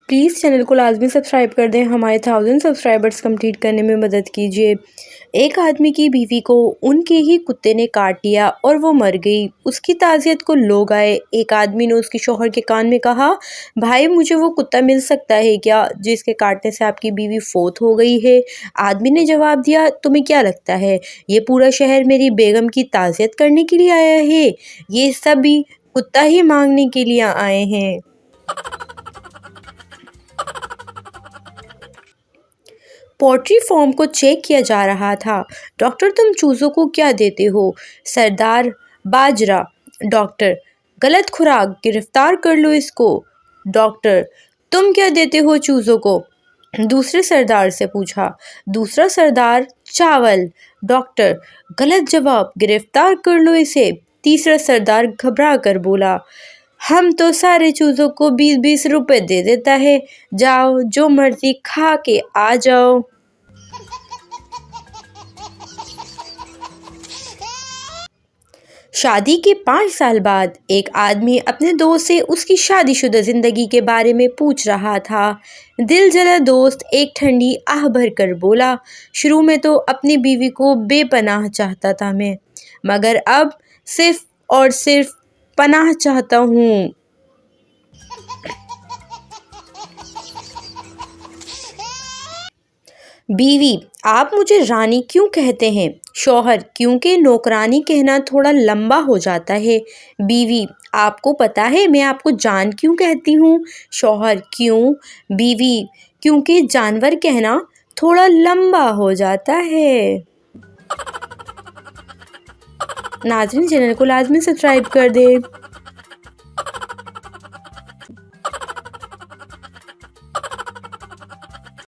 Please channel کو لازمی subscribe کر دیں، ہمارے 1000 سبسکرائبرز کمپلیٹ کرنے میں مدد کیجیے۔ ایک آدمی کی بیوی کو ان کے ہی کتے نے کاٹ لیا اور وہ مر گئی۔ اس کی تعزیت کو لوگ آئے۔ ایک آدمی نے اس کے شوہر کے کان میں کہا، بھائی مجھے وہ کتا مل سکتا ہے کیا جس کے کاٹنے سے آپ کی بیوی فوت ہو گئی ہے؟ آدمی نے جواب دیا، تمہیں کیا لگتا ہے یہ پورا شہر میری بیگم کی تعزیت کرنے کے لیے آیا ہے؟ یہ سبھی کتا ہی مانگنے کے لیے آئے ہیں۔ پولٹری فارم کو چیک کیا جا رہا تھا۔ ڈاکٹر تم چوزوں کو کیا دیتے ہو؟ سردار باجرہ۔ ڈاکٹر غلط خوراک، گرفتار کر لو اس کو۔ ڈاکٹر تم کیا دیتے ہو چوزوں کو؟ دوسرے سردار سے پوچھا۔ دوسرا سردار چاول۔ ڈاکٹر غلط جواب، گرفتار کر لو اسے۔ تیسرا سردار گھبرا کر بولا، ہم تو سارے چوزوں کو 20-20 روپے دے دیتا ہے، جاؤ جو مرضی کھا کے آ جاؤ۔ شادی کے 5 سال بعد ایک آدمی اپنے دوست سے اس کی شادی شدہ زندگی کے بارے میں پوچھ رہا تھا۔ دل جلا دوست ایک ٹھنڈی آہ بھر کر بولا، شروع میں تو اپنی بیوی کو بے پناہ چاہتا تھا میں، مگر اب صرف اور صرف پناہ چاہتا ہوں۔ بیوی، آپ مجھے رانی کیوں کہتے ہیں؟ شوہر، کیونکہ نوکرانی کہنا تھوڑا لمبا ہو جاتا ہے۔ بیوی، آپ کو پتہ ہے میں آپ کو جان کیوں کہتی ہوں؟ شوہر، کیوں؟ بیوی، کیونکہ جانور کہنا تھوڑا لمبا ہو جاتا ہے۔ ناظرین چینل کو لازمی سبسکرائب کر دیں۔